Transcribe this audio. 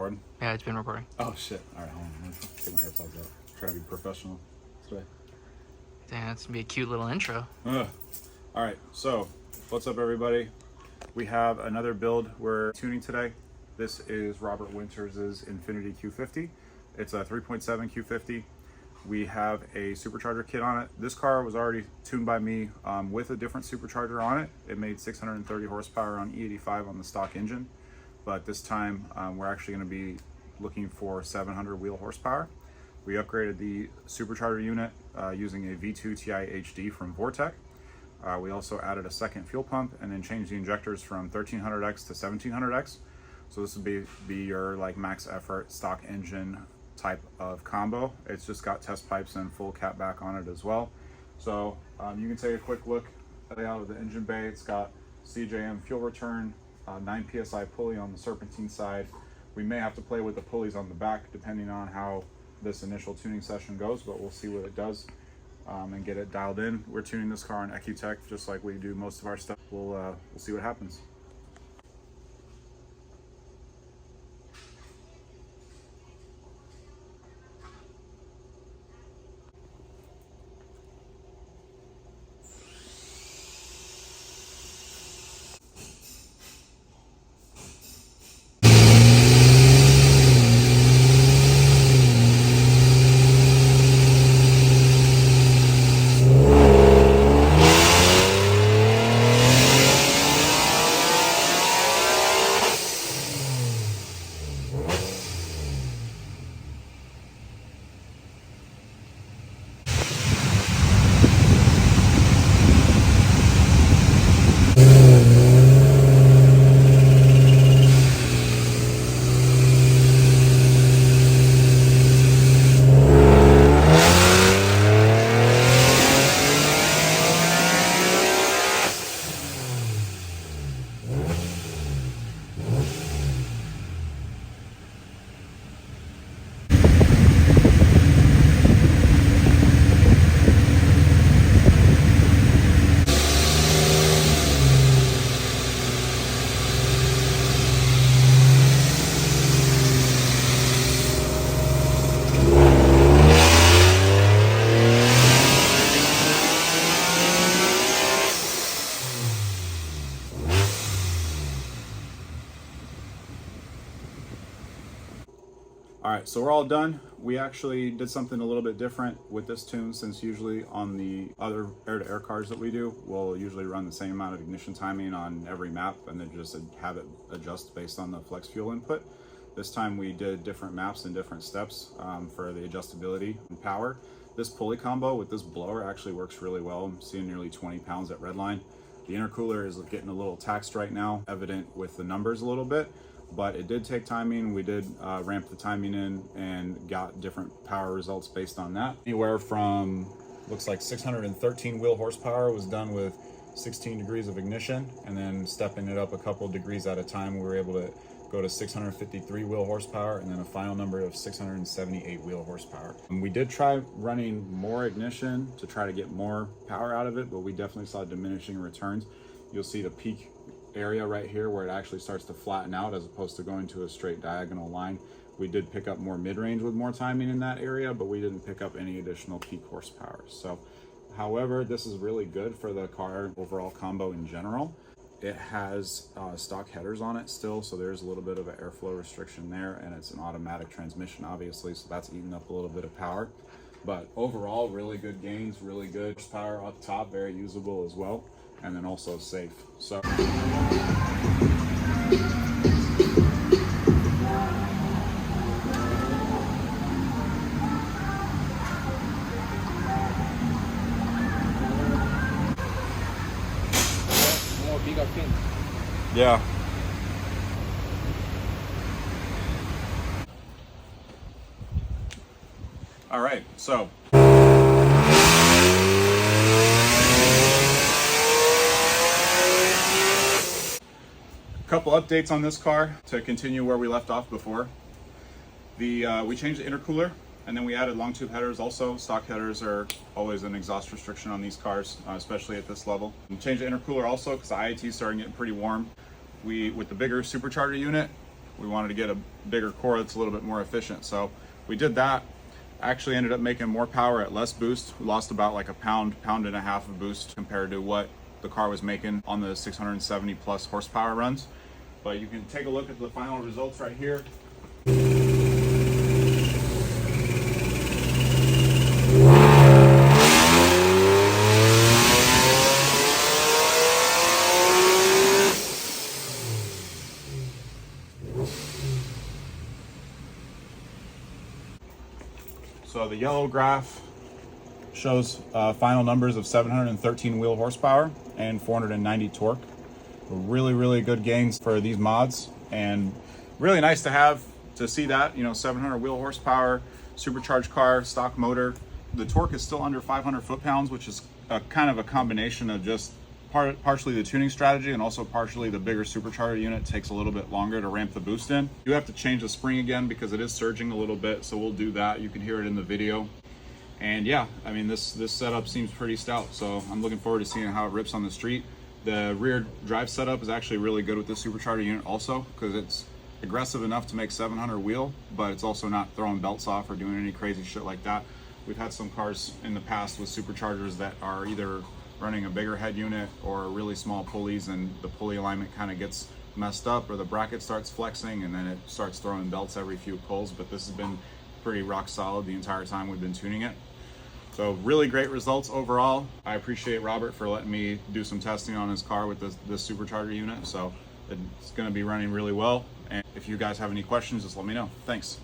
recording? Yeah, it's been recording. Oh shit. Alright, hold on. Let me take my AirPods out. Try to be professional today. Damn, that's gonna be a cute little intro. Alright, so what's up everybody? We have another build we're tuning today. This is Robert Winters' Infiniti Q50. It's a 3.7 Q50. We have a supercharger kit on it. This car was already tuned by me with a different supercharger on it. It made 630 horsepower on E85 on the stock engine. But this time we're actually going to be looking for 700 wheel horsepower. We upgraded the supercharger unit using a V2 Ti HD from ECUTEK. We also added a second fuel pump and then changed the injectors from 1300X to 1700X. So this would be your like max effort stock engine type of combo. It's just got test pipes and full catback on it as well. So you can take a quick look out of the engine bay. It's got CJM fuel return, 9 psi pulley on the serpentine side. We may have to play with the pulleys on the back depending on how this initial tuning session goes, but we'll see what it does and get it dialed in. We're tuning this car on ECUTEK just like we do most of our stuff. We'll see what happens. All right, so we're all done. We actually did something a little bit different with this tune, since usually on the other air-to-air cars that we do, we'll usually run the same amount of ignition timing on every map and then just have it adjust based on the flex fuel input. This time we did different maps and different steps for the adjustability and power. This pulley combo with this blower actually works really well. I'm seeing nearly 20 pounds at redline. The intercooler is getting a little taxed right now, evident with the numbers a little bit. But it did take timing. We did ramp the timing in and got different power results based on that. Anywhere from, looks like 613 wheel horsepower was done with 16 degrees of ignition, and then stepping it up a couple degrees at a time, we were able to go to 653 wheel horsepower, and then a final number of 678 wheel horsepower. And we did try running more ignition to try to get more power out of it, but we definitely saw diminishing returns. You'll see the peak area right here where it actually starts to flatten out as opposed to going to a straight diagonal line. We did pick up more mid-range with more timing in that area, but we didn't pick up any additional peak horsepower. So, however, this is really good for the car overall combo in general. It has stock headers on it still, so there's a little bit of an airflow restriction there, and it's an automatic transmission obviously, so that's eating up a little bit of power. But overall, really good gains, really good power up top, very usable as well, and then also safe. So yeah. All right, so couple updates on this car to continue where we left off before. We changed the intercooler, and then we added long tube headers also. Stock headers are always an exhaust restriction on these cars, especially at this level. We changed the intercooler also because the IAT is starting getting pretty warm. With the bigger supercharger unit, We wanted to get a bigger core that's a little bit more efficient. So we did that. Actually ended up making more power at less boost. We lost about like a pound and a half of boost compared to what the car was making on the 670 plus horsepower runs. But you can take a look at the final results right here. So the yellow graph shows final numbers of 713 wheel horsepower and 490 torque. Really good gains for these mods, and really nice to have to see that, you know, 700 wheel horsepower, supercharged car, stock motor. The torque is still under 500 foot-pounds, which is kind of a combination of just partially the tuning strategy and also partially the bigger supercharger unit takes a little bit longer to ramp the boost in. You have to change the spring again because it is surging a little bit, so we'll do that. You can hear it in the video. And yeah, I mean, this setup seems pretty stout, so I'm looking forward to seeing how it rips on the street. The rear drive setup is actually really good with this supercharger unit also, because it's aggressive enough to make 700 wheel, but it's also not throwing belts off or doing any crazy shit like that. We've had some cars in the past with superchargers that are either running a bigger head unit or really small pulleys, and the pulley alignment kind of gets messed up, or the bracket starts flexing and then it starts throwing belts every few pulls. But this has been pretty rock solid the entire time we've been tuning it. So really great results overall. I appreciate Robert for letting me do some testing on his car with this supercharger unit. So it's going to be running really well. And if you guys have any questions, just let me know. Thanks.